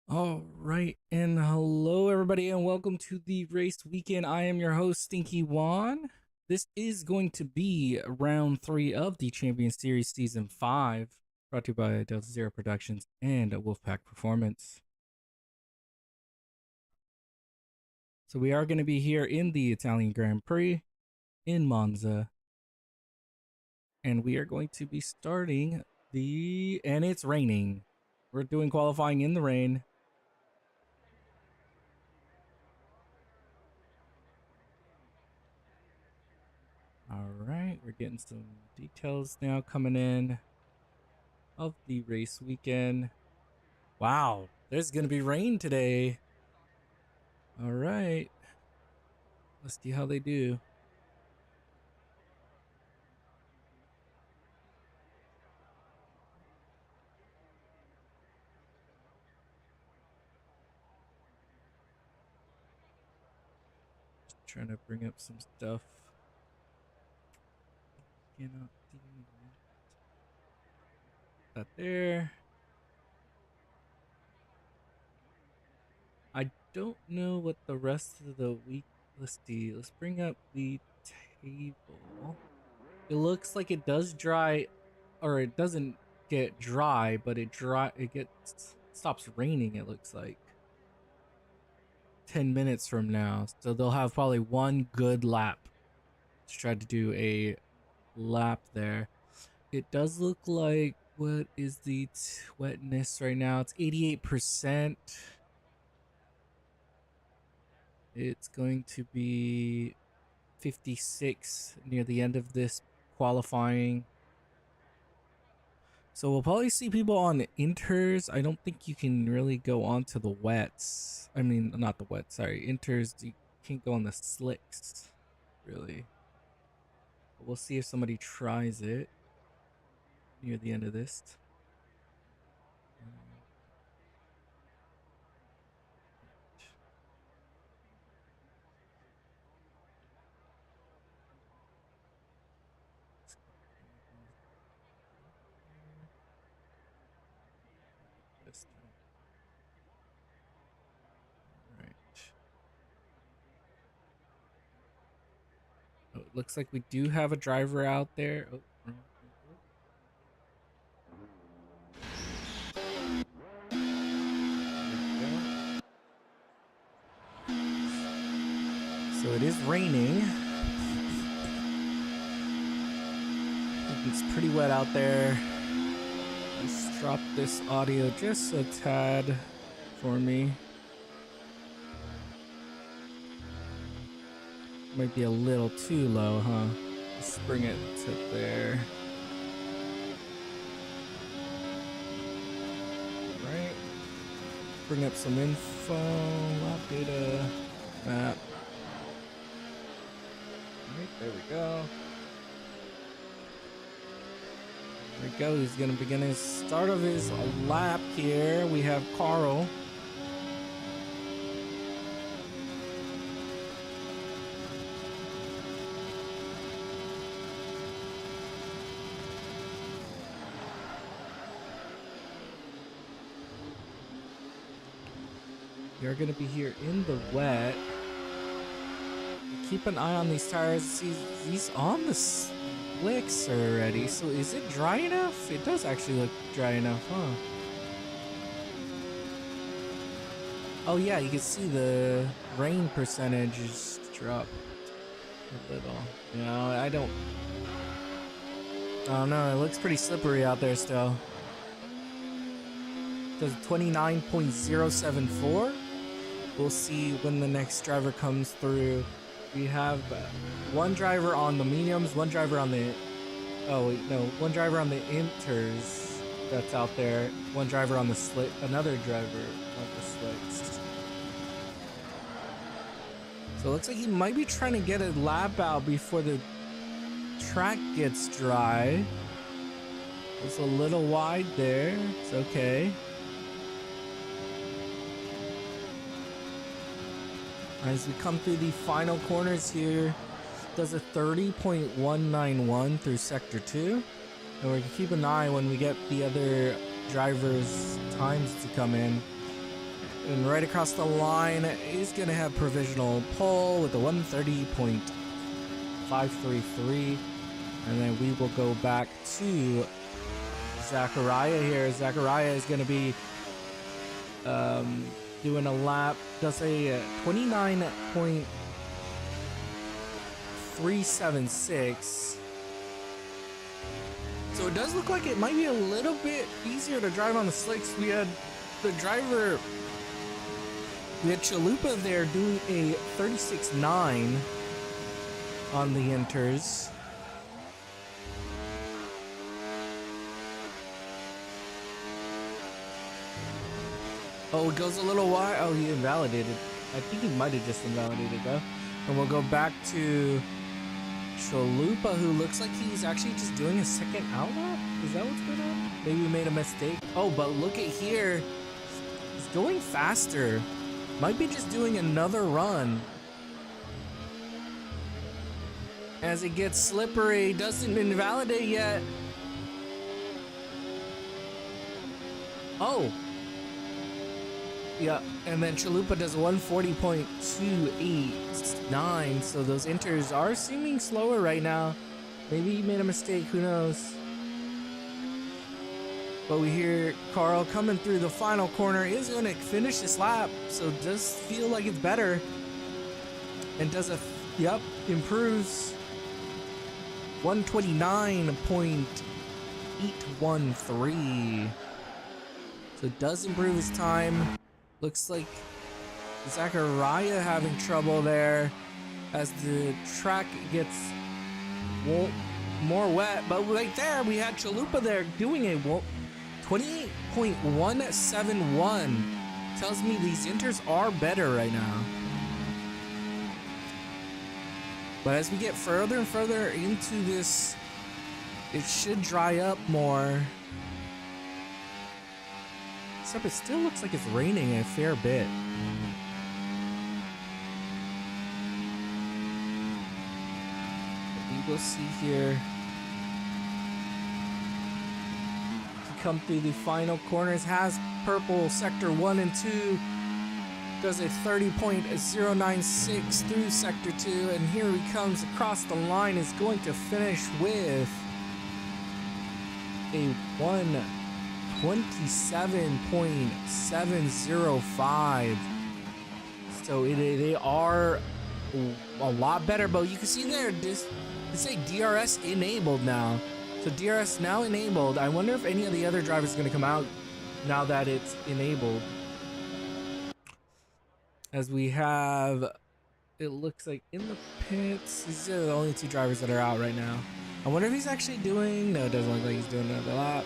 All right, and hello everybody, and welcome to the race weekend. I am your host, Stinky Juan. This is going to be round 3 of the Champion Series Season 5, brought to you by Delta Zero Productions and Wolfpack Performance. So we are going to be here in the Italian Grand Prix in Monza, and we are going to be starting and it's raining. We're doing qualifying in the rain. All right, we're getting some details now coming in of the race weekend. Wow, there's gonna be rain today. All right, let's see how they do. Just trying to bring up some stuff. Cannot do that there. I don't know what the rest of the week. Let's see. Let's bring up the table. It looks like it does dry, or it doesn't get dry, but it stops raining. It looks like 10 minutes from now, so they'll have probably one good lap to try to do a lap there. It does look like, what is the wetness right now? It's 88%. It's going to be 56 near the end of this qualifying. So we'll probably see people on inters. I don't think you can really go onto the wets. I mean, not the wets, sorry. Inters, you can't go on the slicks, really. But we'll see if somebody tries it near the end of this. This time. All right. Oh, it looks like we do have a driver out there. Oh, so it is raining. It's pretty wet out there. Let's drop this audio just a tad for me. Might be a little too low, huh? Let's bring it to there. Right. Bring up some info, lap data, map. Right, there we go. There we go. He's gonna begin his start of his lap here. We have Carl. We are gonna be here in the wet. Keep an eye on these tires. He's on the slicks already. So is it dry enough? It does actually look dry enough, huh? Oh yeah, you can see the rain percentage is dropped a little. You know, I don't know. It looks pretty slippery out there still. Does 29.074. We'll see when the next driver comes through. We have one driver on the mediums, one driver on the one driver on the inters that's out there, one driver on the slick, another driver on the slicks. So it looks like he might be trying to get a lap out before the track gets dry. It's a little wide there. It's okay. As we come through the final corners here, does a 30.191 through sector 2. And we can keep an eye when we get the other drivers' times to come in. And right across the line is going to have provisional pole with the 130.533. And then we will go back to Zachariah here. Zachariah is going to be doing a lap, does a 29.376. So it does look like it might be a little bit easier to drive on the slicks. We had Chalupa there doing a 36.9 on the inters. Oh, it goes a little wide. Oh, he invalidated. I think he might have just invalidated though. And we'll go back to Chalupa, who looks like he's actually just doing a second outlap. Is that what's going on? Maybe we made a mistake. Oh, but look at here. He's going faster. Might be just doing another run. As it gets slippery, doesn't invalidate yet. Oh. Yeah, and then Chalupa does 140.289, so those inters are seeming slower right now. Maybe he made a mistake, who knows? But we hear Carl coming through the final corner, is going to finish this lap, so it does feel like it's better. And does a, yep, improves 129.813. So it does improve his time. Looks like Zachariah having trouble there as the track gets more wet. But right there, we had Chalupa there doing a 28.171. Tells me these inters are better right now. But as we get further and further into this, it should dry up more. Except it still looks like it's raining a fair bit. We will see here. To come through the final corners, has purple sector 1 and 2. Does a 30.096 through sector 2, and here he comes across the line. Is going to finish with a 127.705. So they are a lot better, but you can see there, it say DRS enabled now. So DRS now enabled. I wonder if any of the other drivers are going to come out now that it's enabled. As we have, it looks like in the pits, these are the only two drivers that are out right now. I wonder if he's actually doing, no, it doesn't look like he's doing another lap.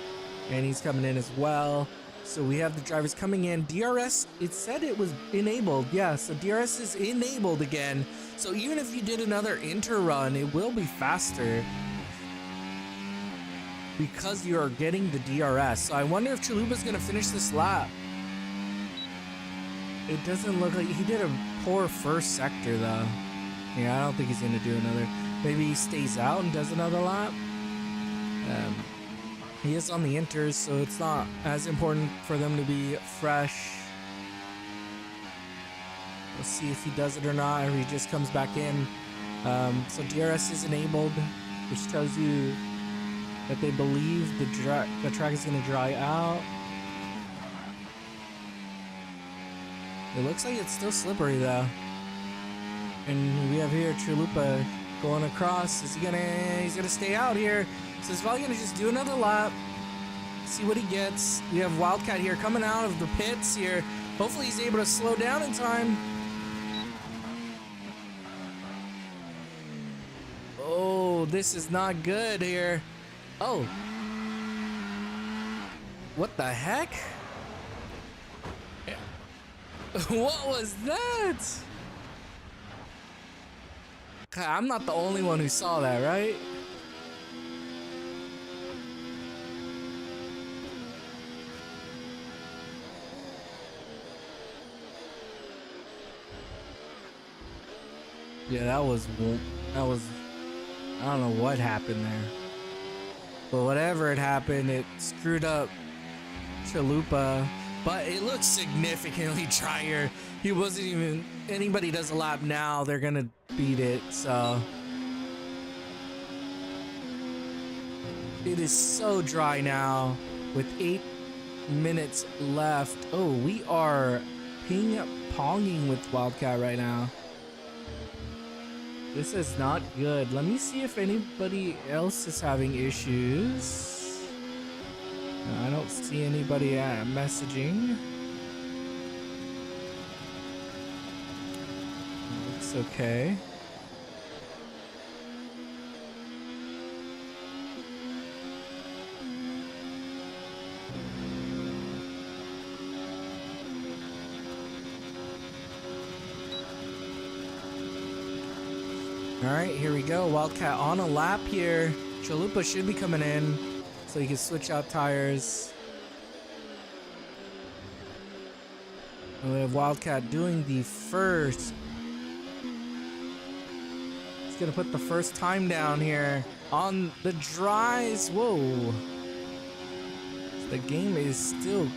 And he's coming in as well. So we have the drivers coming in. DRS, it said it was enabled. Yeah, so DRS is enabled again. So even if you did another inter run, it will be faster because you are getting the DRS. So I wonder if Chalupa's going to finish this lap. It doesn't look like he did a poor first sector though. Yeah, I don't think he's going to do another. Maybe he stays out and does another lap. He is on the inters, so it's not as important for them to be fresh. We'll see if he does it or not, or he just comes back in. So DRS is enabled, which tells you that they believe the track is going to dry out. It looks like it's still slippery though. And we have here Chalupa going across. He's gonna stay out here. So he's probably gonna just do another lap. See what he gets. We have Wildcat here coming out of the pits here. Hopefully he's able to slow down in time. Oh, this is not good here. Oh. What the heck? What was that? I'm not the only one who saw that, right? Yeah, that was, I don't know what happened there. But whatever had happened, it screwed up Chalupa. but it looks significantly drier. He wasn't even, anybody does a lap now, they're gonna beat it, so. It is so dry now with 8 minutes left. Oh, we are ping-ponging with Wildcat right now. This is not good. Let me see if anybody else is having issues. No, I don't see anybody messaging. Looks okay. All right, here we go. Wildcat on a lap here. Chalupa should be coming in so he can switch out tires. And we have Wildcat doing the first. He's gonna put the first time down here on the dries. Whoa. The game is still,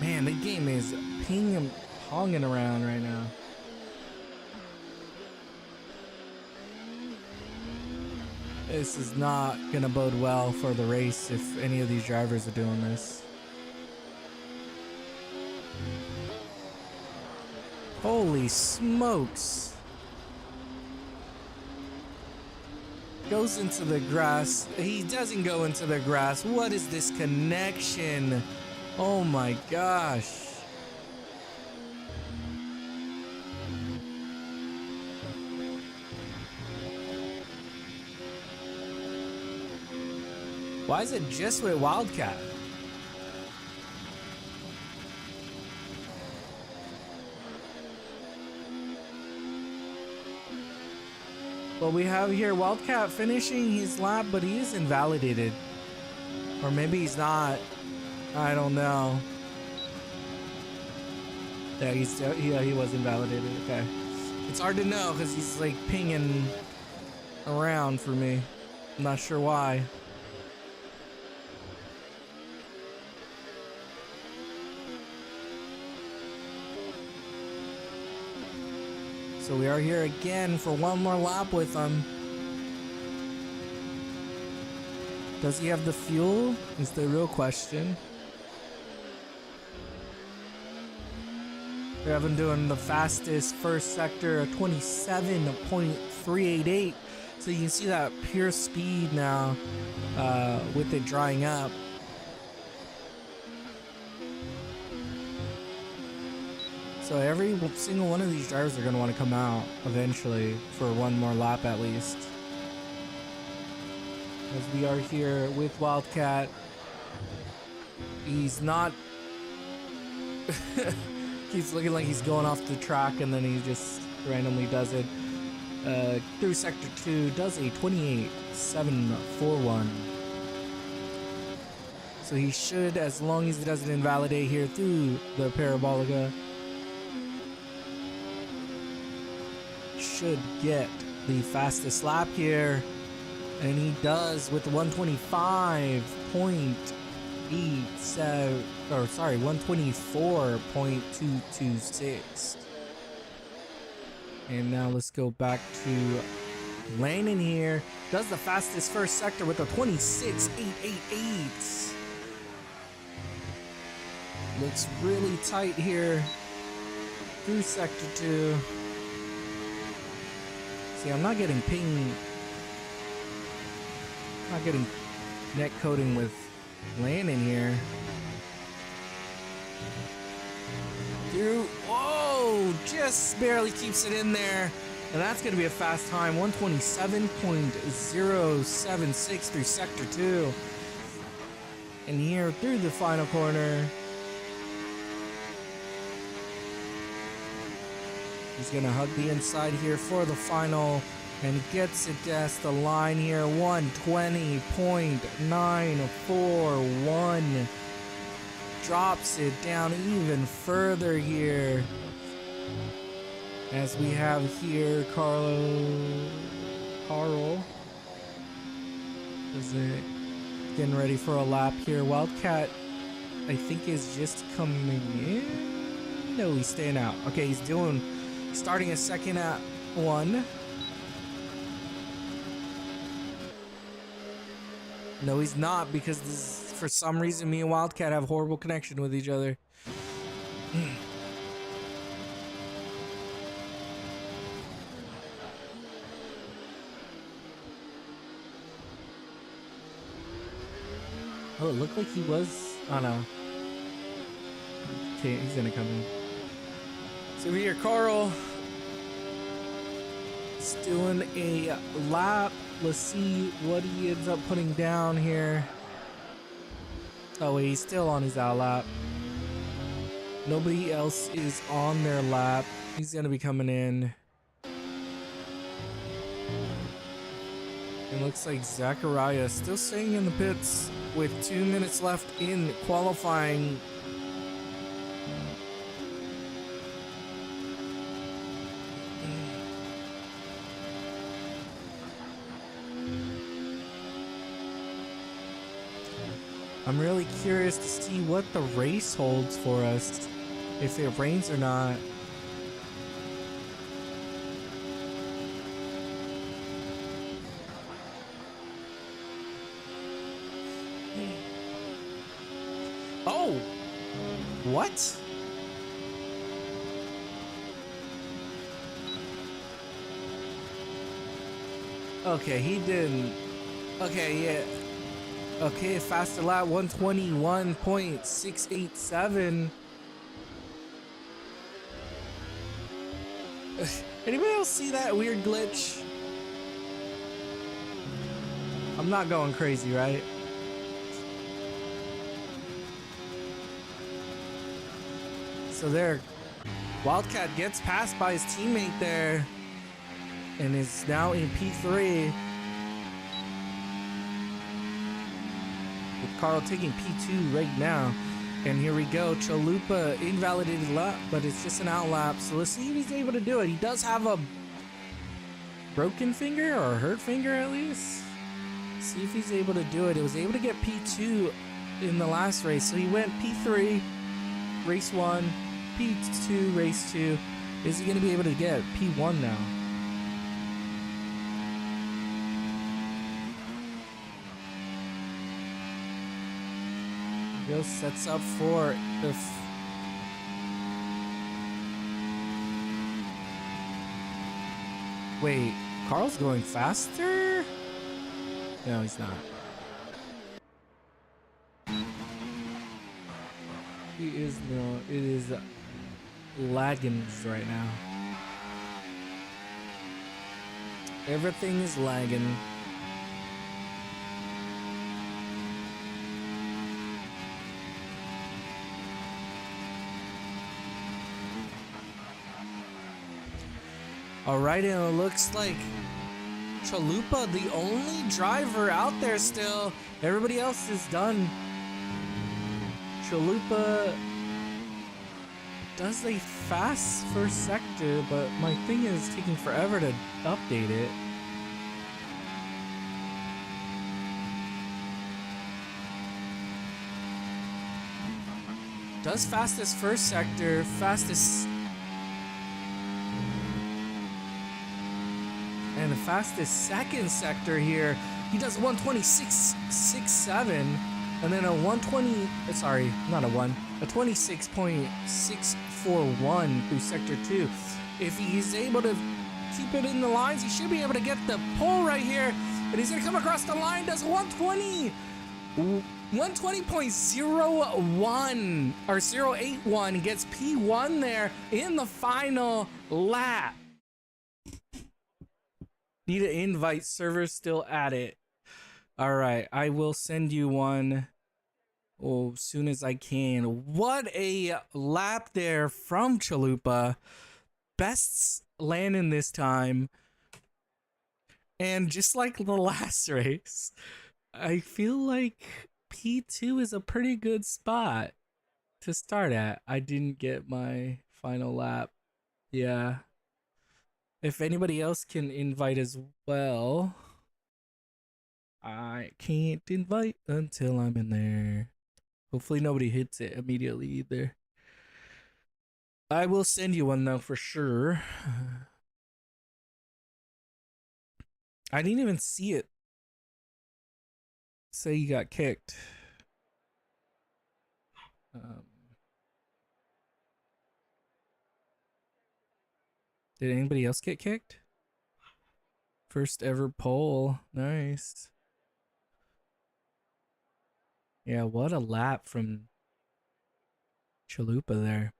man, the game is ping-ponging around right now. This is not gonna bode well for the race if any of these drivers are doing this. Holy smokes. Goes into the grass. He doesn't go into the grass. What is this connection? Oh my gosh. Why is it just with Wildcat? Well, we have here Wildcat finishing his lap, but he is invalidated. Or maybe he's not. I don't know. Yeah, he was invalidated. Okay. It's hard to know because he's like pinging around for me. I'm not sure why. So we are here again for one more lap with him. Does he have the fuel? Is the real question. We have him doing the fastest first sector, 27.388. So you can see that pure speed now with it drying up. So every single one of these drivers are going to want to come out eventually for one more lap at least. As we are here with Wildcat. He's not... Keeps looking like he's going off the track and then he just randomly does it. Through Sector 2, does a 28.741. So he should, as long as he doesn't invalidate here through the Parabolica, should get the fastest lap here, and he does with 125.87, or sorry, 124.226. And now let's go back to Landon here. Does the fastest first sector with a 26.888. Looks really tight here through Sector 2. See, I'm not getting ping. Not getting net coding with Landon here. Through, whoa, just barely keeps it in there. And that's going to be a fast time, 127.076 through Sector 2. And here through the final corner. He's going to hug the inside here for the final and gets it past the line here. 120.941. Drops it down even further here. As we have here Carl is it getting ready for a lap here. Wildcat I think is just coming in. No, he's staying out. Okay, he's starting a second at 1. No, he's not, because for some reason me and Wildcat have horrible connection with each other. Oh, it looked like he was. Oh no. Okay, he's gonna come in. So here, Carl is doing a lap. Let's see what he ends up putting down here. Oh wait, he's still on his out lap. Nobody else is on their lap. He's gonna be coming in. It looks like Zachariah still staying in the pits with 2 minutes left in qualifying. I'm really curious to see what the race holds for us, if it rains or not. Oh! What? Okay, he didn't. Okay, yeah. Okay, faster lap 121.687. Anybody else see that weird glitch? I'm not going crazy, right? So there, Wildcat gets passed by his teammate there and is now in P3. With Carl taking P2 right now. And here we go, Chalupa invalidated lap, but it's just an out lap. So let's see if he's able to do it. He does have a broken finger, or a hurt finger at least. See if he's able to do it. He was able to get P2 in the last race. So he went P3, race 1, P2, race 2. Is he gonna be able to get P1 now? Bill sets up for the wait, Carl's going faster? No, he's not. He is no, it is lagging right now. Everything is lagging. All right, and it looks like Chalupa, the only driver out there still. Everybody else is done. Chalupa does a fast first sector, but my thing is taking forever to update it. Does fastest first sector, fastest... and the fastest second sector here. He does 126.67, and then a 120, sorry, not a 26.641 through sector 2. If he's able to keep it in the lines, he should be able to get the pole right here, and he's gonna come across the line, does 120.01 or 081, gets P1 there in the final lap. Need an invite, server still at it. All right, I will send you one as soon as I can. What a lap there from Chalupa. Best landing this time. And just like the last race, I feel like P2 is a pretty good spot to start at. I didn't get my final lap. Yeah. If anybody else can invite as well. I can't invite until I'm in there. Hopefully nobody hits it immediately either. I will send you one though for sure. I didn't even see it say you got kicked. Did anybody else get kicked? First ever poll. Nice. Yeah, what a lap from Chalupa there.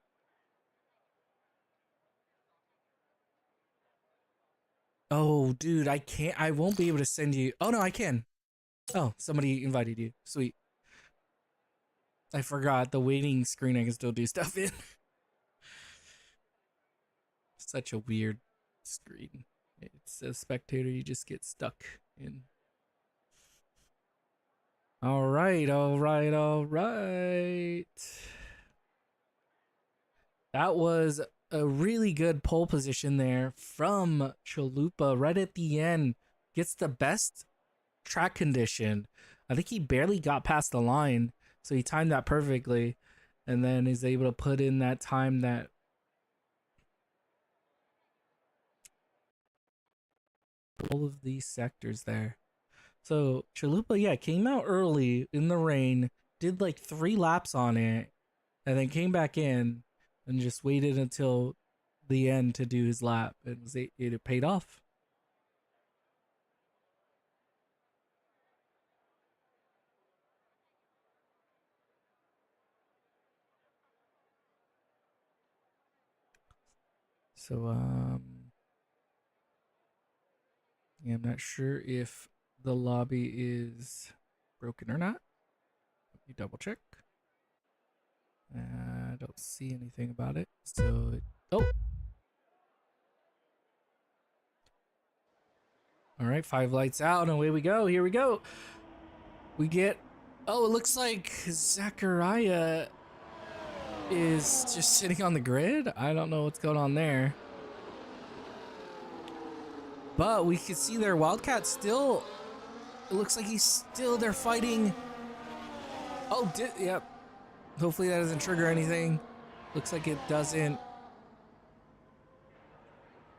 Oh, dude, I won't be able to send you. Oh, no, I can. Oh, somebody invited you. Sweet. I forgot the waiting screen I can still do stuff in. Such a weird screen. It's a spectator you just get stuck in. All right, all right, all right. That was a really good pole position there from Chalupa right at the end. Gets the best track condition. I think he barely got past the line, so he timed that perfectly, and then is able to put in that time that all of these sectors there. So Chalupa, yeah, came out early in the rain, did like 3 laps on it, and then came back in and just waited until the end to do his lap, and it paid off. So yeah, I'm not sure if the lobby is broken or not. Let me double check. I don't see anything about it. So, oh. All right, 5 lights out, and away we go. Here we go. We get, oh, it looks like Zachariah is just sitting on the grid. I don't know what's going on there. But we can see their Wildcat still, it looks like they're fighting. Oh, yep. Hopefully that doesn't trigger anything. Looks like it doesn't.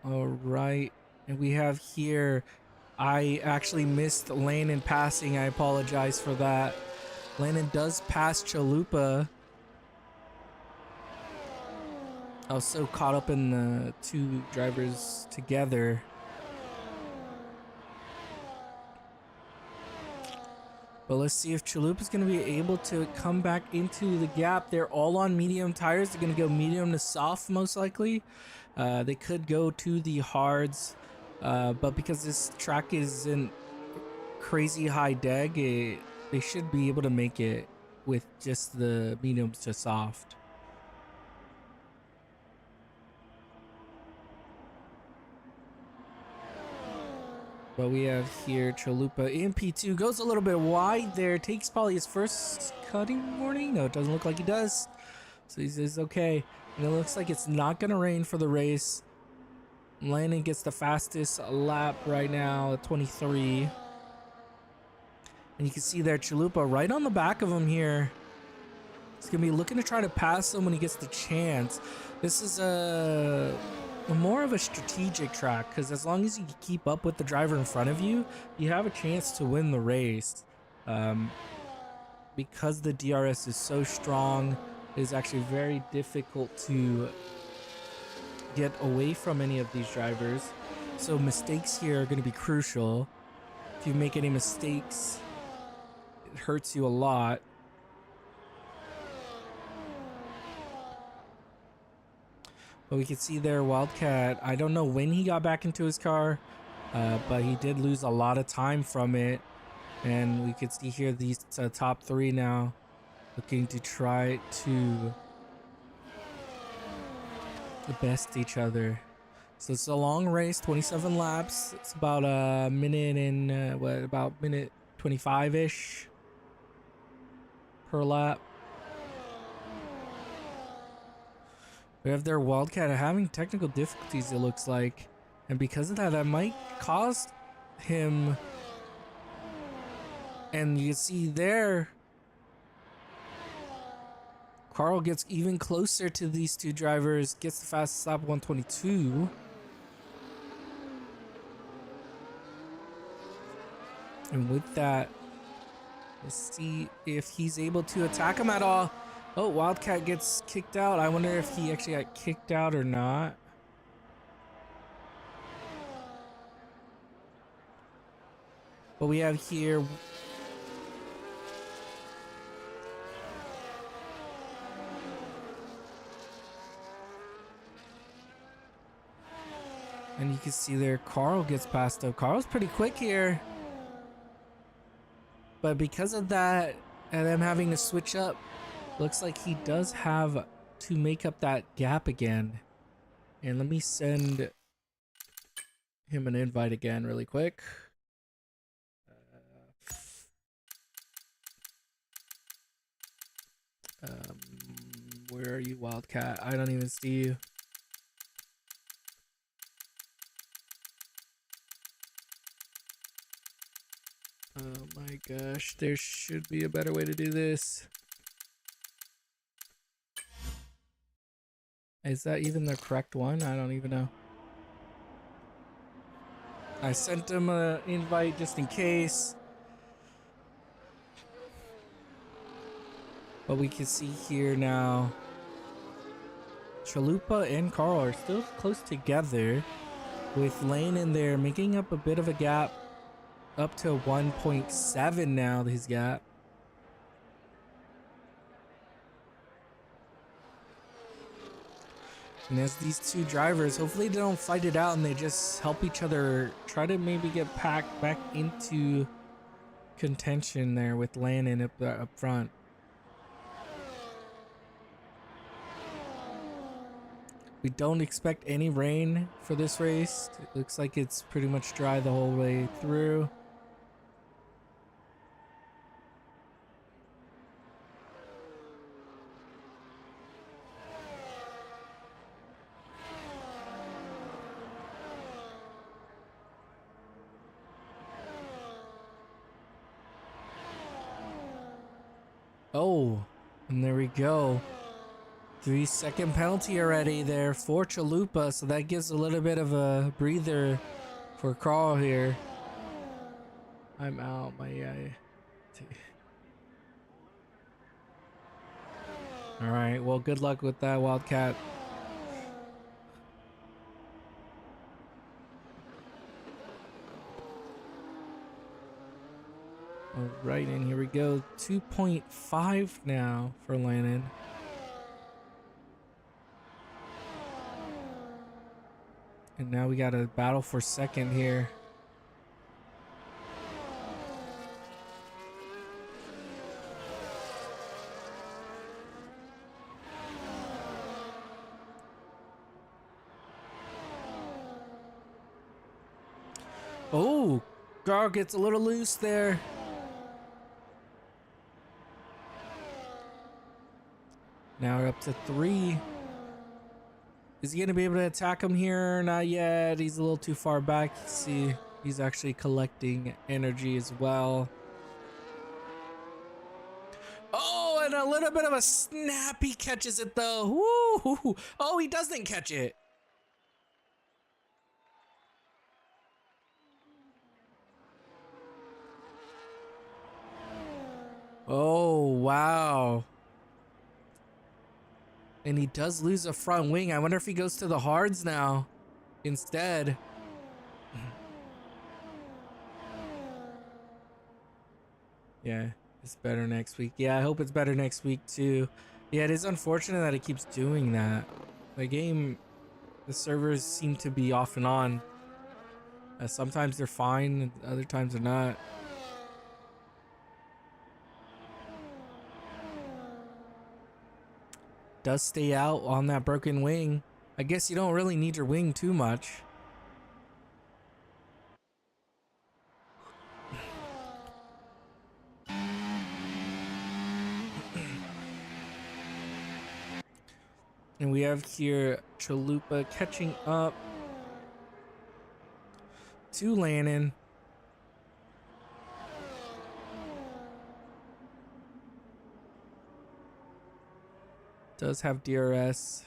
All right. And we have here, I actually missed Landon passing. I apologize for that. Landon does pass Chalupa. I was so caught up in the 2 drivers together. But let's see if Chalupa's going to be able to come back into the gap. They're all on medium tires. They're going to go medium to soft most likely. They could go to the hards. But because this track isn't crazy high deg, they should be able to make it with just the mediums to soft. But we have here Chalupa in P2, goes a little bit wide there, takes probably his first cutting warning. No, it doesn't look like he does. So he says okay. And it looks like it's not going to rain for the race. Landon gets the fastest lap right now at 23. And you can see there Chalupa right on the back of him here. He's going to be looking to try to pass him when he gets the chance. This is more of a strategic track, because as long as you keep up with the driver in front of you, you have a chance to win the race. Because the DRS is so strong, it is actually very difficult to get away from any of these drivers. So mistakes here are going to be crucial. If you make any mistakes, it hurts you a lot. But we can see there Wildcat, I don't know when he got back into his car, but he did lose a lot of time from it. And we could see here these top 3 now looking to try to best each other. So it's a long race, 27 laps. It's about a minute and about minute 25-ish per lap. We have their Wildcat having technical difficulties, it looks like. And because of that, that might cost him. And you can see there, Carl gets even closer to these two drivers, gets the fastest lap, 122. And with that, let's see if he's able to attack him at all. Oh, Wildcat gets kicked out. I wonder if he actually got kicked out or not. But we have here... And you can see there, Carl gets passed up. Carl's pretty quick here. But because of that, and them having to switch up, looks like he does have to make up that gap again. And let me send him an invite again really quick. Where are you, Wildcat? I don't even see you. Oh my gosh, there should be a better way to do this. Is that even the correct one? I don't even know. I sent him an invite just in case. But we can see here now, Chalupa and Carl are still close together, with Lane in there making up a bit of a gap, up to 1.7 now, his gap. And as these two drivers, hopefully they don't fight it out and they just help each other try to maybe get packed back into contention there with Landon up front. We don't expect any rain for this race. It looks like it's pretty much dry the whole way through. Oh, and there we go. 3-second penalty already there for Chalupa, so that gives a little bit of a breather for Carl here. I'm out, my all right, well, good luck with that, Wildcat. All right, and here we go. 2.5 now for Landon. And now we got a battle for second here. Oh, Gar gets a little loose there. Now we're up to 3. Is he going to be able to attack him here? Not yet. He's a little too far back. You see, he's actually collecting energy as well. Oh, and a little bit of a snap. He catches it though. Woo! Oh, he doesn't catch it. Oh, wow. And he does lose a front wing. I wonder if he goes to the hards now instead. Yeah, it's better next week. Yeah, I hope it's better next week too. Yeah, it is unfortunate that it keeps doing that. The game, the servers seem to be off and on. Sometimes they're fine, and other times they're not. Does stay out on that broken wing. I guess you don't really need your wing too much. And we have here Chalupa catching up to Lannon. Does have DRS.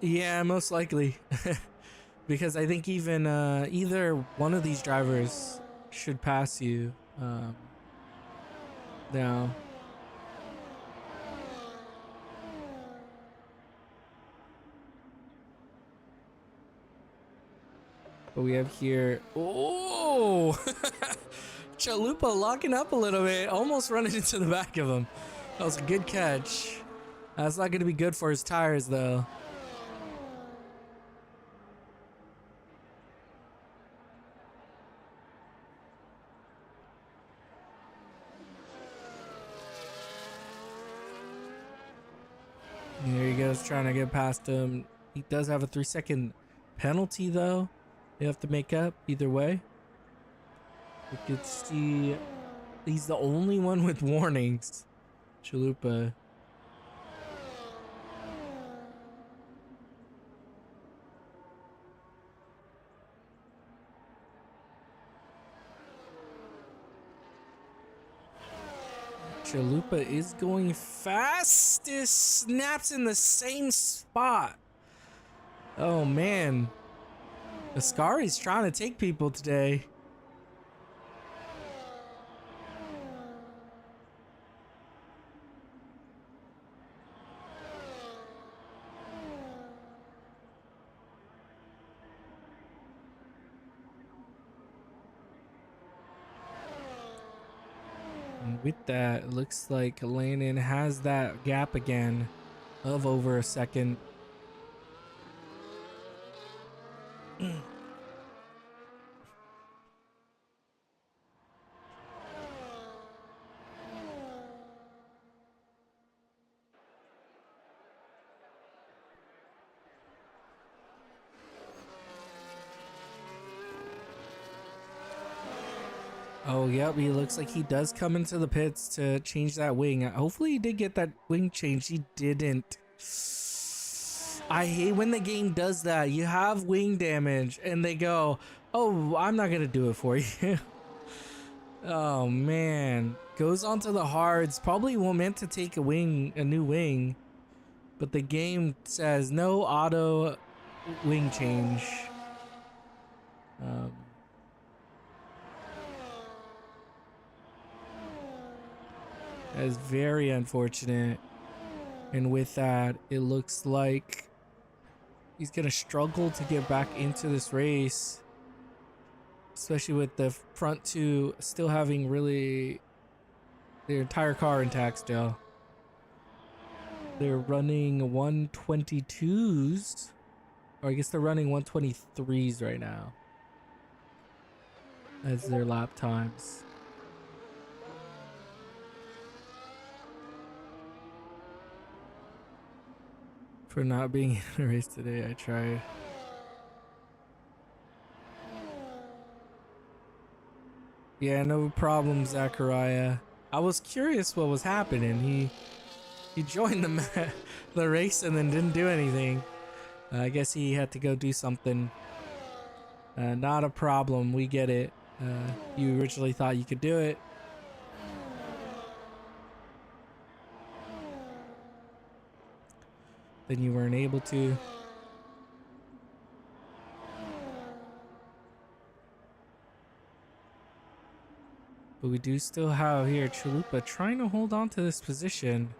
Yeah, most likely. Because I think even either one of these drivers should pass you now. But we have here. Oh, Chalupa locking up a little bit, almost running into the back of him. That was a good catch. That's not going to be good for his tires, though. There he goes, trying to get past him. He does have a 3-second penalty, though. They have to make up either way. You could see he's the only one with warnings. Chalupa. Chalupa is going fastest. Snaps in the same spot. Oh man. Ascari's trying to take people today. And with that, it looks like Landon has that gap again of over a second. Oh, yep, he looks like he does come into the pits to change that wing. Hopefully he did get that wing changed. He didn't. I hate when the game does that. You have wing damage and they go, oh, I'm not going to do it for you. Oh, man. Goes onto the hards. Probably won't meant to take a new wing. But the game says no auto wing change. That is very unfortunate. And with that, it looks like he's going to struggle to get back into this race. Especially with the front two still having really their entire car intact still. They're running 122s. Or I guess they're running 123s right now. As their lap times. For not being in a race today, I tried. Yeah, no problem, Zachariah. I was curious what was happening. He joined the race and then didn't do anything. I guess he had to go do something. Not a problem. We get it. You originally thought you could do it. Then you weren't able to. But we do still have here Chalupa trying to hold on to this position.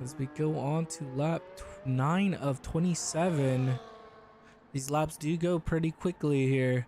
As we go on to lap 9 of 27. These laps do go pretty quickly here.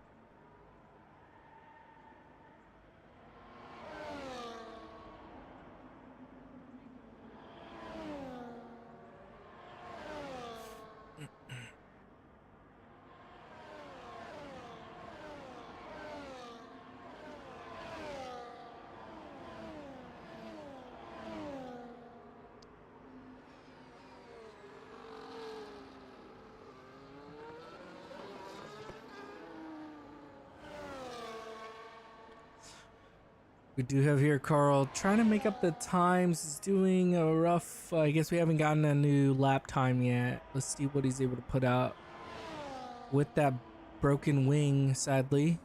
We do have here Carl trying to make up the times. He's doing a rough, I guess we haven't gotten a new lap time yet. Let's see what he's able to put out with that broken wing, sadly.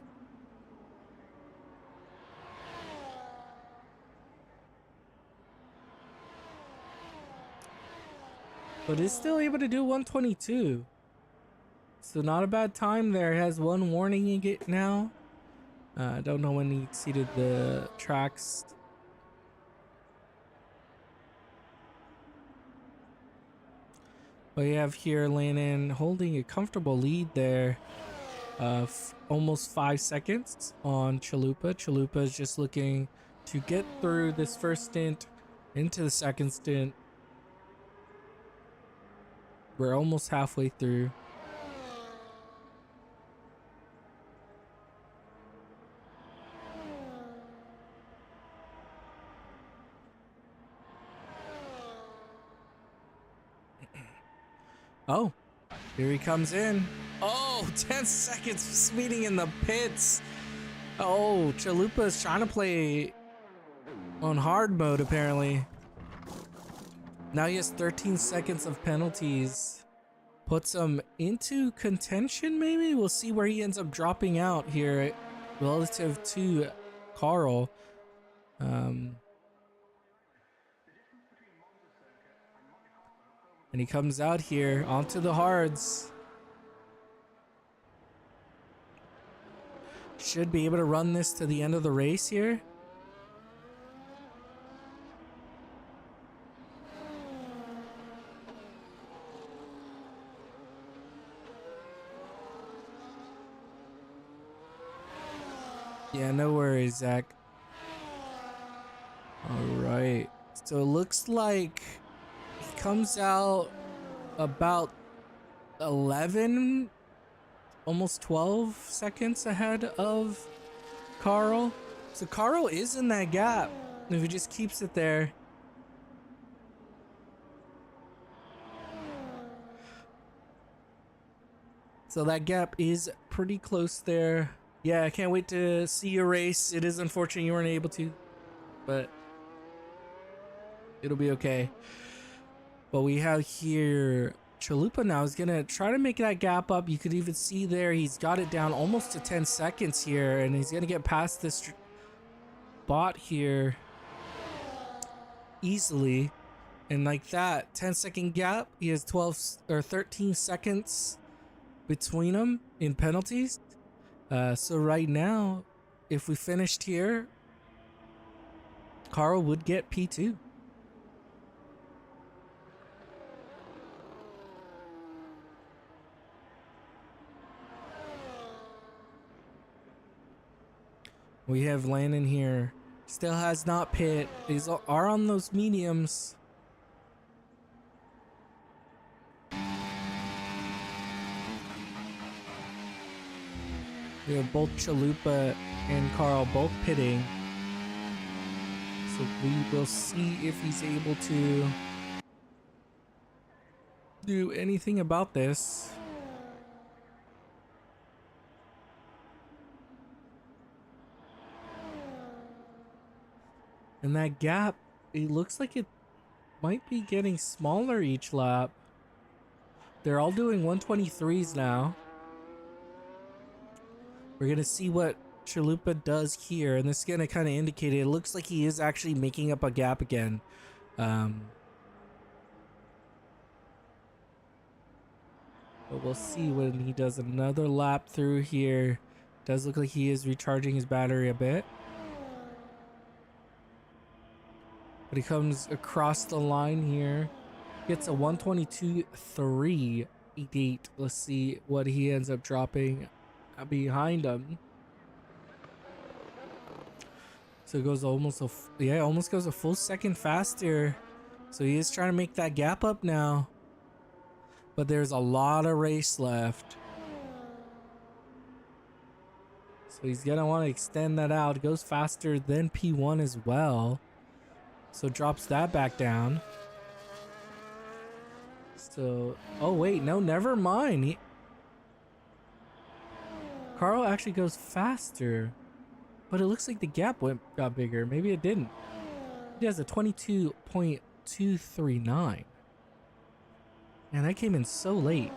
But is still able to do 122. So not a bad time there. Has one warning you get now. I don't know when he exceeded the tracks. We have here Landon holding a comfortable lead there. Almost 5 seconds on Chalupa. Chalupa is just looking to get through this first stint into the second stint. We're almost halfway through. Oh, here he comes in. Oh, 10 seconds speeding in the pits. Oh, Chalupa's trying to play on hard mode apparently. Now he has 13 seconds of penalties. Puts him into contention maybe? We'll see where he ends up dropping out here relative to Carl. And he comes out here onto the hards. Should be able to run this to the end of the race here. Yeah, no worries, Zach. All right. So it looks like he comes out about 11, almost 12 seconds ahead of Carl. So Carl is in that gap if he just keeps it there. So that gap is pretty close there. Yeah, I can't wait to see your race. It is unfortunate you weren't able to, but it'll be okay. But we have here Chalupa now is gonna try to make that gap up. You could even see there he's got it down almost to 10 seconds here, and he's gonna get past this bot here easily. And like that 10-second gap, he has 12 or 13 seconds between them in penalties. So right now, if we finished here, Carl would get P2. We have Landon here. Still has not pit. These are on those mediums. We have both Chalupa and Carl both pitting. So we will see if he's able to do anything about this. And that gap, it looks like it might be getting smaller each lap. They're all doing 123s now. We're gonna see what Chalupa does here, and this is gonna kind of indicate it looks like he is actually making up a gap again. But we'll see when he does another lap through here. Does look like he is recharging his battery a bit. But he comes across the line here. Gets a 122.388. Let's see what he ends up dropping behind him. So it goes almost almost goes a full second faster. So he is trying to make that gap up now. But there's a lot of race left. So he's gonna want to extend that out. It goes faster than P1 as well. So drops that back down. So, oh wait, no, never mind. Carl actually goes faster. But it looks like the gap got bigger. Maybe it didn't. It has a 22.239. Man, that came in so late.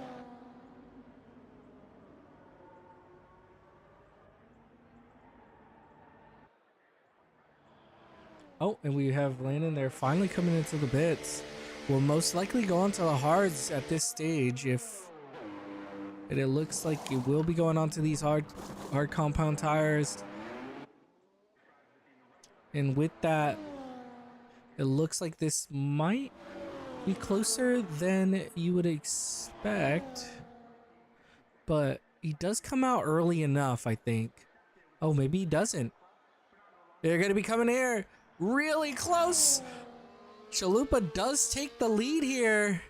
Oh, and we have Landon there finally coming into the pits. We'll most likely go on to the hards at this stage and it looks like it will be going on to these hard compound tires. And with that, it looks like this might be closer than you would expect. But he does come out early enough, I think. Oh, maybe he doesn't. They're going to be coming here really close. Chalupa does take the lead here.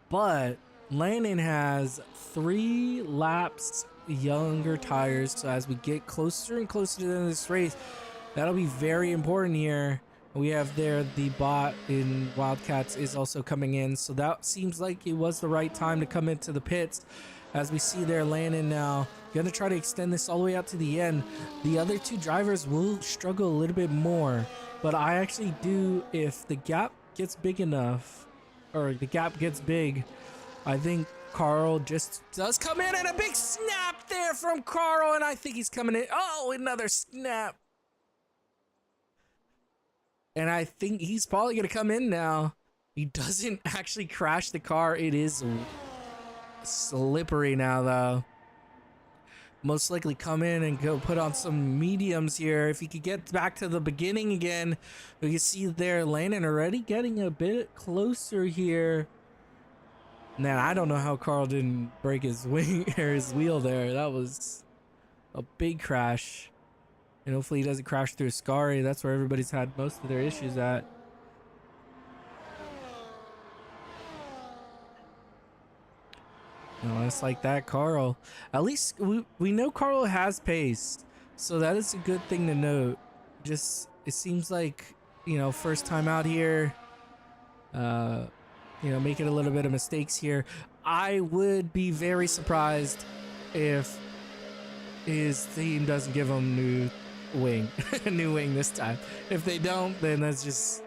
But Landon has 3 laps younger tires. So as we get closer and closer to the end of this race, that'll be very important here. We have there the bot in Wildcats is also coming in. So that seems like it was the right time to come into the pits. As we see there, Landon now gonna try to extend this all the way out to the end. The other 2 drivers will struggle a little bit more, but I actually do, if the gap gets big enough, or the gap gets big, I think Carl just does come in, and a big snap there from Carl, and I think he's coming in. Oh, another snap. And I think he's probably gonna come in now. He doesn't actually crash the car. It is slippery now though. Most likely come in and go put on some mediums here. If he could get back to the beginning again, we can see there Landon already getting a bit closer here. Man, I don't know how Carl didn't break his wing or his wheel there. That was a big crash. And hopefully he doesn't crash through Scary. That's where everybody's had most of their issues at. No, it's like that, Carl. At least we know Carl has pace, so that is a good thing to note. Just, it seems like, you know, first time out here, you know, making a little bit of mistakes here. I would be very surprised if his team doesn't give him new wing, a new wing this time. If they don't, then that's just,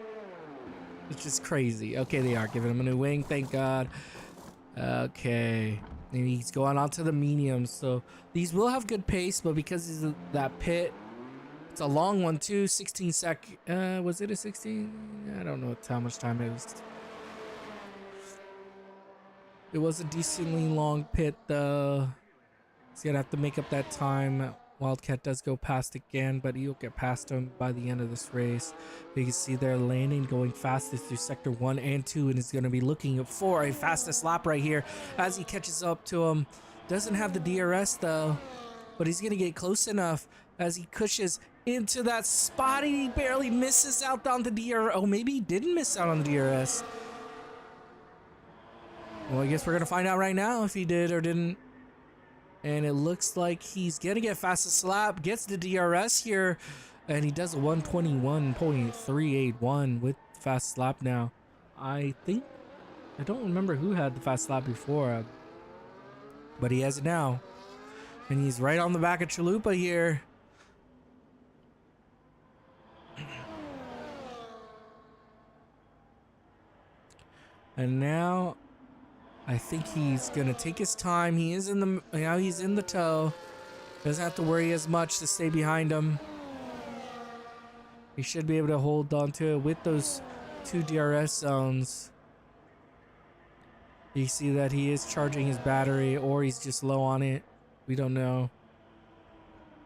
it's just crazy. Okay, they are giving him a new wing, thank God. Okay, and he's going on to the mediums, so these will have good pace, but because he's that pit, it's a long one too. 16 sec. Was it a 16? I don't know how much time it was. It was a decently long pit though. He's gonna have to make up that time. Wildcat does go past again, but he'll get past him by the end of this race. You can see they're landing, going fastest through sector 1 and 2, and is going to be looking for a fastest lap right here as he catches up to him. Doesn't have the DRS though, but he's going to get close enough as he cushes into that spot. He barely misses out on the DRS. Oh, maybe he didn't miss out on the DRS. Well, I guess we're going to find out right now if he did or didn't. And it looks like he's gonna get fastest lap, gets the DRS here, and he does a 121.381 with fast lap now. I don't remember who had the fast lap before, but he has it now. And he's right on the back of Chalupa here. And now I think he's gonna take his time. He is in the, now he's in the tow. Doesn't have to worry as much to stay behind him. He should be able to hold on to it with those 2 DRS zones. You see that he is charging his battery, or he's just low on it. We don't know.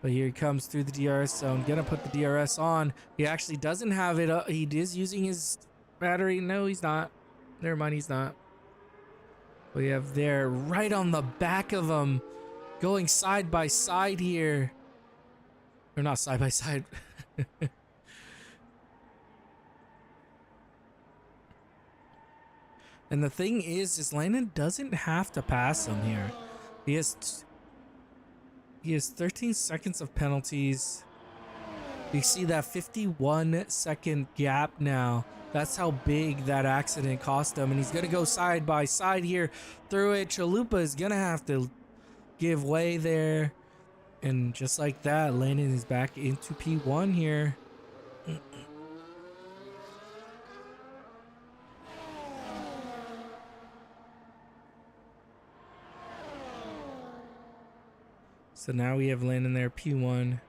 But here he comes through the DRS zone. Gonna put the DRS on. He actually doesn't have it up. He is using his battery. No, he's not. Never mind, he's not. We have there right on the back of him, going side by side here. Or not side by side. And the thing is Landon doesn't have to pass him here. He has 13 seconds of penalties. You see that 51-second gap now. That's how big that accident cost him. And he's going to go side by side here through it. Chalupa is going to have to give way there. And just like that, Landon is back into P1 here. So now we have Landon there, P1.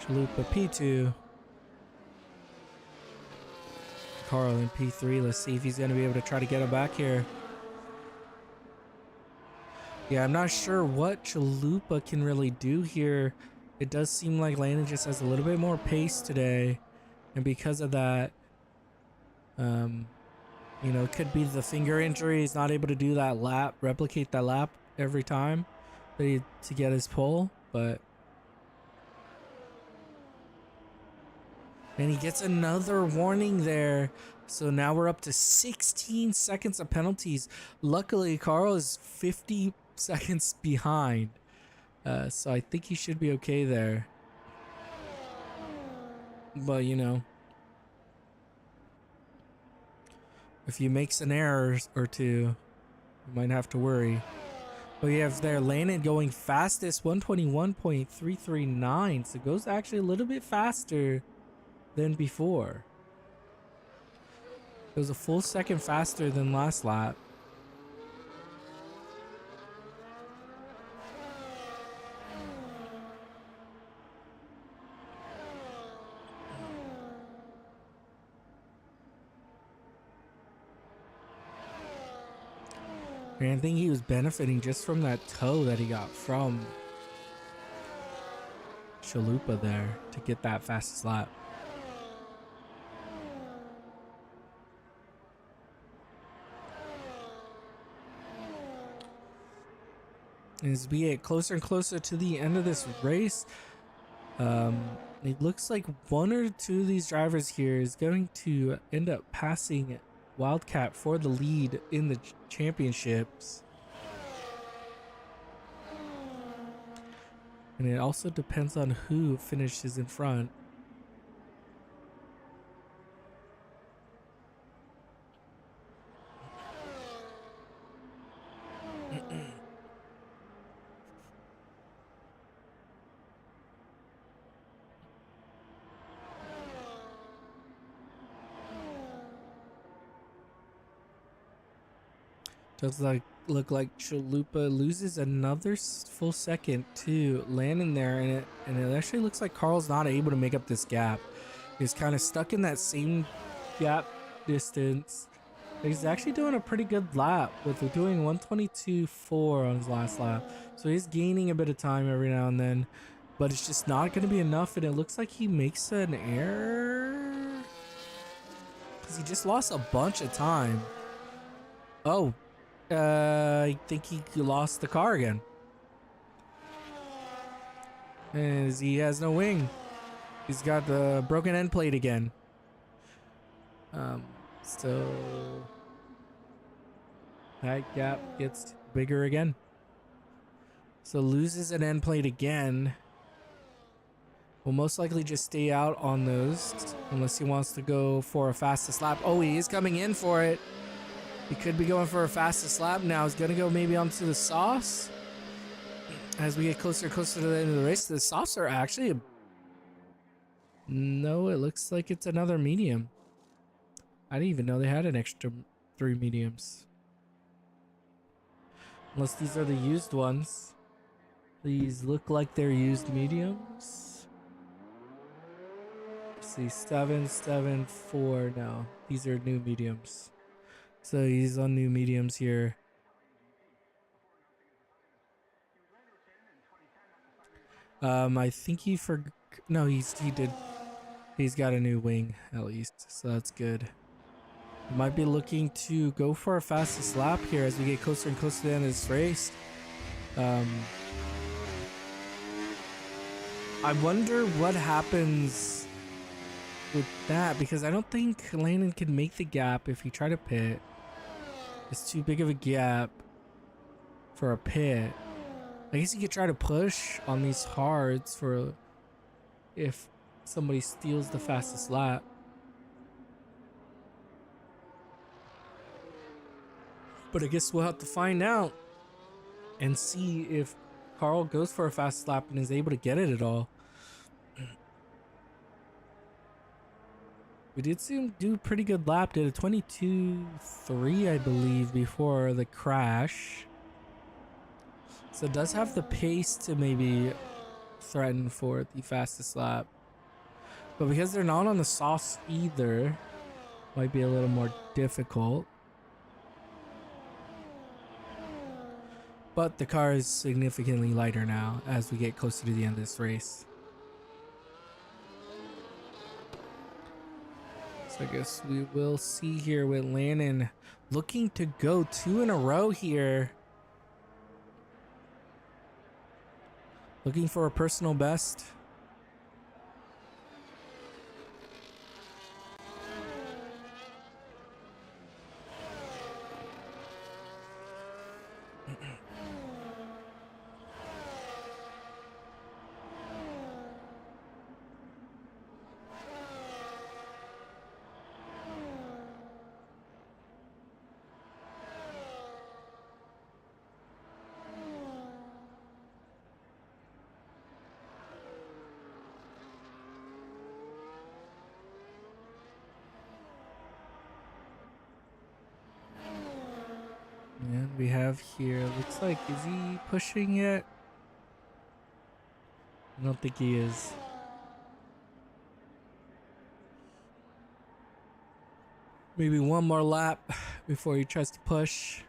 Chalupa, P2. Carl in P3. Let's see if he's going to be able to try to get him back here. Yeah, I'm not sure what Chalupa can really do here. It does seem like Landon just has a little bit more pace today. And because of that, you know, it could be the finger injury. He's not able to do that lap, replicate that lap every time to get his pole. But and he gets another warning there. So now we're up to 16 seconds of penalties. Luckily, Carl is 50 seconds behind. So I think he should be okay there. But, you know, if he makes an error or two, you might have to worry. But you have there Landon going fastest, 121.339. So it goes actually a little bit faster than before. It was a full second faster than last lap. And I think he was benefiting just from that toe that he got from Chalupa there to get that fastest lap. As we get closer and closer to the end of this race, it looks like one or two of these drivers here is going to end up passing Wildcat for the lead in the championships. And it also depends on who finishes in front. Does look like Chalupa loses another full second to Landon there, and it actually looks like Carl's not able to make up this gap. He's kind of stuck in that same gap distance. He's actually doing a pretty good lap with doing 122.4 on his last lap, so he's gaining a bit of time every now and then, but it's just not going to be enough. And it looks like he makes an error because he just lost a bunch of time. Oh. I think he lost the car again. As he has no wing. He's got the broken end plate again. So that gap gets bigger again. So loses an end plate again. Will most likely just stay out on those unless he wants to go for a fastest lap. Oh, he is coming in for it. He could be going for a fastest lap now. He's going to go maybe onto the softs. As we get closer and closer to the end of the race, the softs are actually... No, it looks like it's another medium. I didn't even know they had an extra 3 mediums. Unless these are the used ones. These look like they're used mediums. Let's see, 774. No, these are new mediums. So he's on new mediums here. I think he no, he did. He's got a new wing at least, so that's good. He might be looking to go for a fastest lap here as we get closer and closer to the end of this race. I wonder what happens with that, because I don't think Landon can make the gap if he tried to pit. It's too big of a gap for a pit. I guess he could try to push on these hards for if somebody steals the fastest lap. But I guess we'll have to find out and see if Carl goes for a fast lap and is able to get it at all. We did see him do a pretty good lap. Did a 22.3, I believe, before the crash. So it does have the pace to maybe threaten for the fastest lap. But because they're not on the sauce either, might be a little more difficult. But the car is significantly lighter now as we get closer to the end of this race. So I guess we will see here with Landon looking to go 2 in a row here. Looking for a personal best. And we have here, looks like, is he pushing yet? I don't think he is. Maybe one more lap before he tries to push.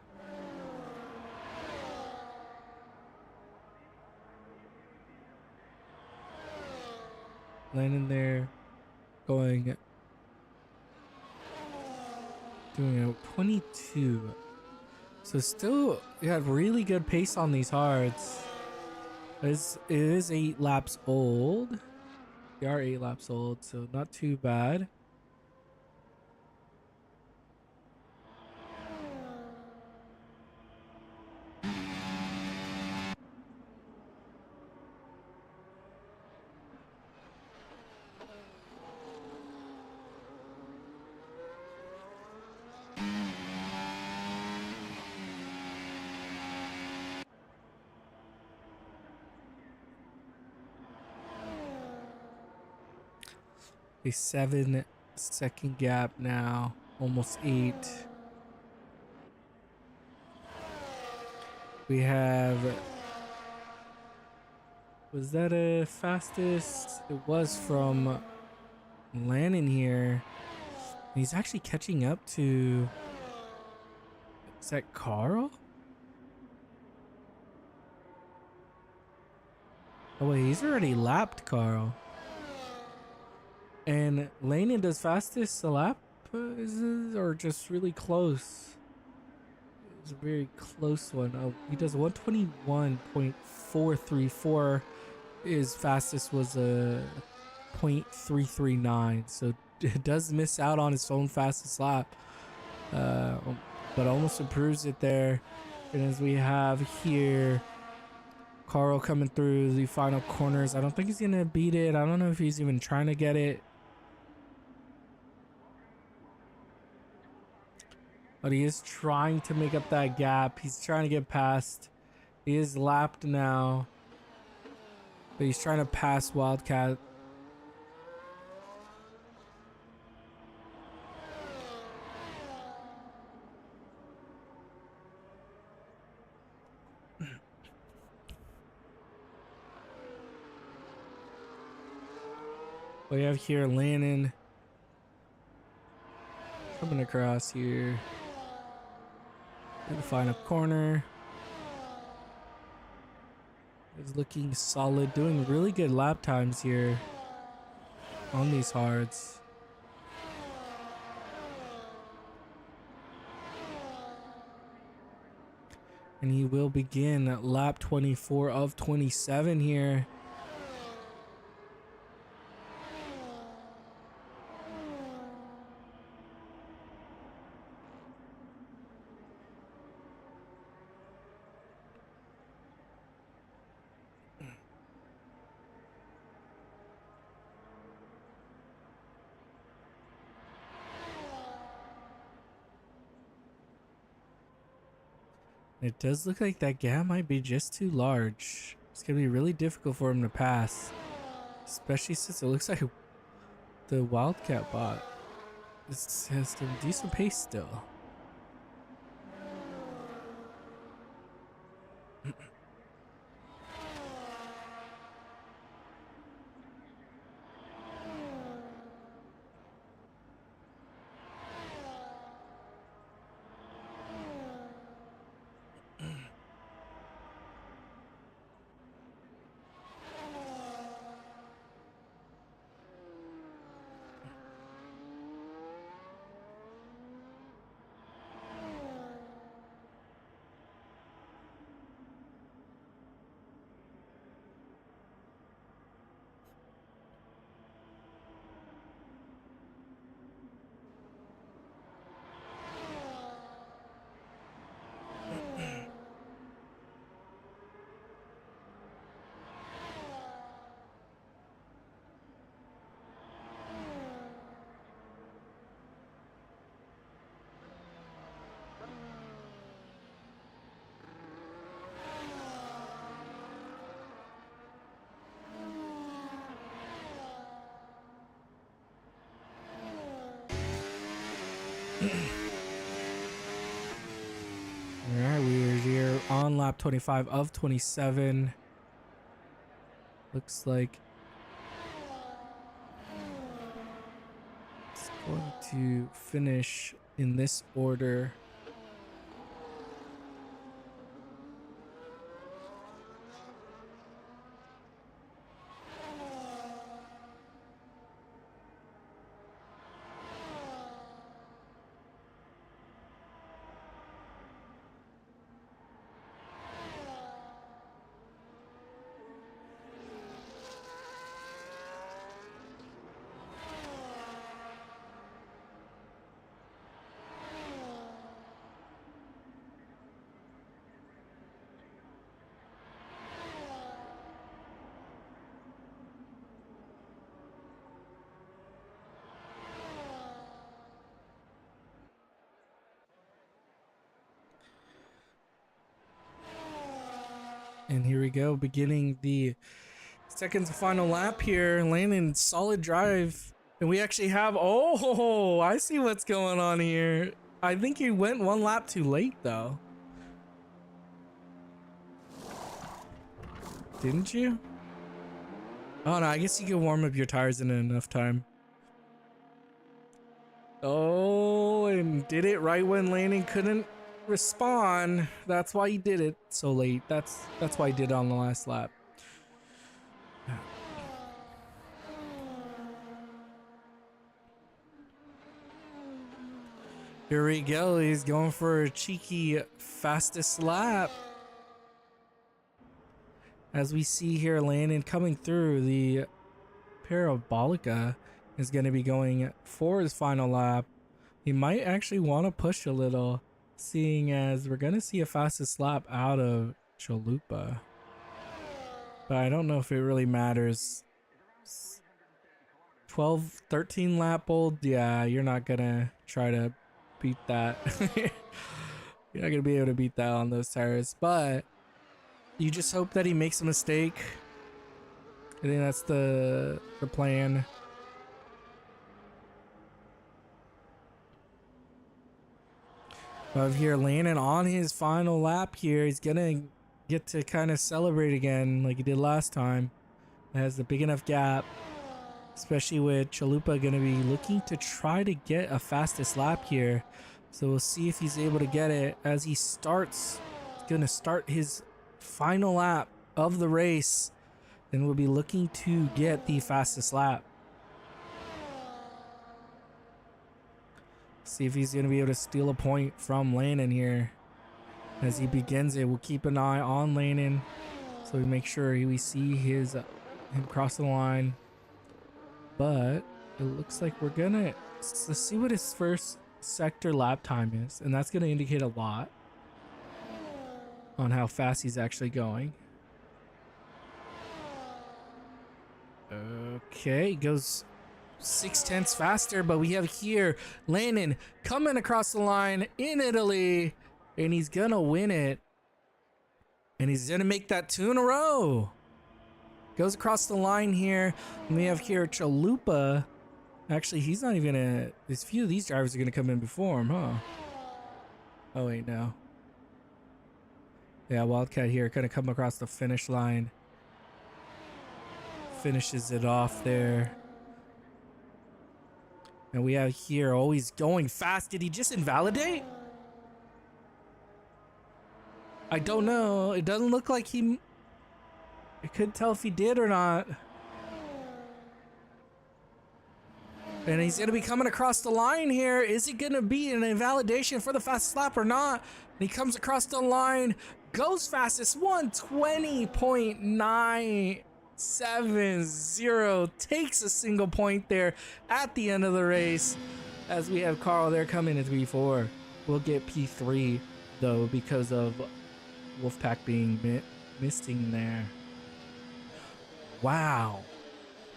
Landon there, doing a 22. So still, you had really good pace on these hards. It is 8 laps old. They are 8 laps old, so not too bad. A 7-second gap now, almost 8. We have, was that a fastest? It was from Landon here. He's actually catching up to, is that Carl? Oh wait, he's already lapped Carl. And Landon does fastest a lap, or just really close? It was a very close one. Oh, he does 121.434. His fastest was a 0.339, so it does miss out on its own fastest lap, but almost improves it there. And as we have here, Carl coming through the final corners. I don't think he's gonna beat it. I don't know if he's even trying to get it. But he is trying to make up that gap. He's trying to get past. He is lapped now. But he's trying to pass Wildcat. We have here Landon coming across here. In the final corner. Is looking solid, doing really good lap times here on these hards. And he will begin at lap 24 of 27 here. It does look like that gap might be just too large. It's gonna be really difficult for him to pass, especially since it looks like the Wildcat bot has some decent pace still. Alright, we're here on lap 25 of 27. Looks like it's going to finish in this order. And here we go, beginning the second to final lap here. Landon, solid drive. And we actually have, oh, I see what's going on here. I think he went one lap too late though. Didn't you? Oh no, I guess you can warm up your tires in enough time. Oh, and did it right when Landon couldn't respond. That's why he did it so late. That's why he did it on the last lap. Here we go. He's going for a cheeky fastest lap. As we see here, Landon coming through, the Parabolica is going to be going for his final lap. He might actually want to push a little, seeing as we're going to see a fastest lap out of Chalupa. But I don't know if it really matters. 12, 13 lap old? Yeah, you're not going to try to beat that. You're not going to be able to beat that on those tires. But you just hope that he makes a mistake. I think that's the plan. But here, Landon on his final lap here, he's gonna get to kind of celebrate again like he did last time. It has a big enough gap, especially with Chalupa gonna be looking to try to get a fastest lap here. So we'll see if he's able to get it as he starts. He's gonna start his final lap of the race, and we'll be looking to get the fastest lap. See if he's going to be able to steal a point from Landon here. As he begins it, we'll keep an eye on Landon, so we make sure we see him cross the line. But it looks like we're gonna let's see what his first sector lap time is, and that's going to indicate a lot on how fast he's actually going. Okay, goes 0.6 faster, but we have here Landon coming across the line in Italy, and he's gonna win it. And he's gonna make that 2 in a row. Goes across the line here. And we have here Chalupa. Actually, he's not even gonna... There's few of these drivers are gonna come in before him, huh? Oh, wait, no. Yeah, Wildcat here gonna come across the finish line. Finishes it off there. And we have here always going fast. Did he just invalidate? I don't know. It doesn't look like he... I couldn't tell if he did or not. And he's going to be coming across the line here. Is it going to be an invalidation for the fastest lap or not? And he comes across the line. Goes fastest. 1:20.970. Takes a single point there at the end of the race. As we have Carl there coming in P4. We'll get P3 though because of Wolfpack being missing there. Wow.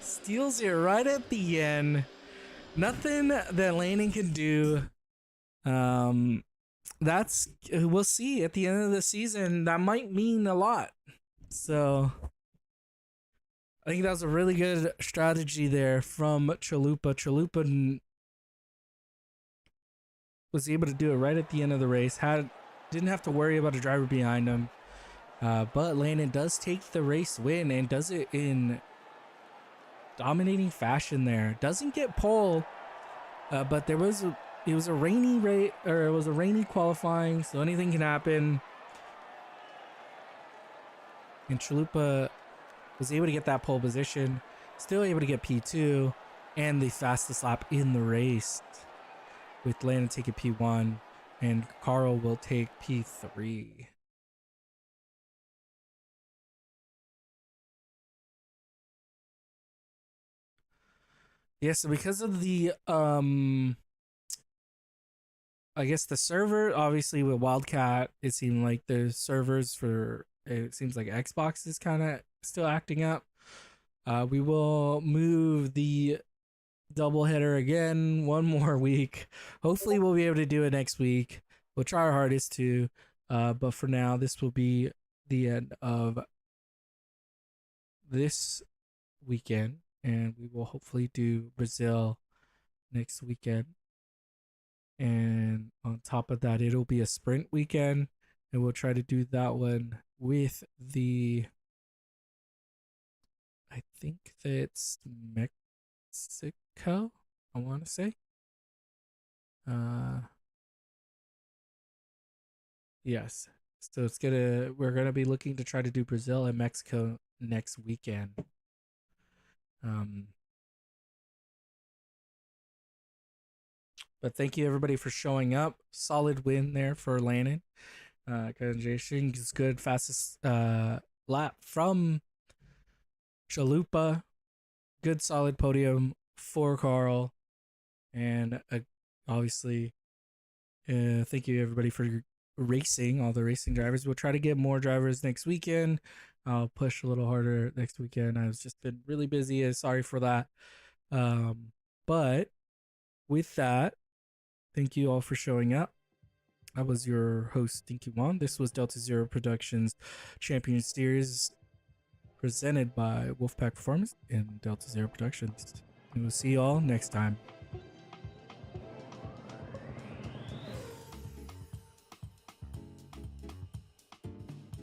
Steals it right at the end. Nothing that Landon can do. That's, we'll see at the end of the season. That might mean a lot. So I think that was a really good strategy there from Chalupa. Chalupa was able to do it right at the end of the race. Didn't have to worry about a driver behind him. But Landon does take the race win and does it in dominating fashion there. Doesn't get pole, but it was a rainy qualifying, so anything can happen. And Chalupa was able to get that pole position, still able to get P2 and the fastest lap in the race, with Landon taking P1 and Carl will take P3. Yeah, so because of the I guess the server, obviously with Wildcat, it seemed like the servers for, it seems like Xbox is kind of still acting up. We will move the doubleheader again one more week. Hopefully we'll be able to do it next week. We'll try our hardest to, but for now, this will be the end of this weekend, and we will hopefully do Brazil next weekend. And on top of that, it'll be a sprint weekend, and we'll try to do that one with the, I think that's Mexico, I want to say. Yes. So we're gonna be looking to try to do Brazil and Mexico next weekend. But thank you everybody for showing up. Solid win there for Landon. Congratulations, good fastest lap from Chalupa. Good solid podium for Carl. And obviously, thank you everybody for racing, all the racing drivers. We'll try to get more drivers next weekend. I'll push a little harder next weekend. I've just been really busy. Sorry for that. But with that, thank you all for showing up. I was your host, Stinky Juan. This was Delta Zero Productions Champion Series presented by Wolfpack Performance and Delta Zero Productions. And we'll see you all next time.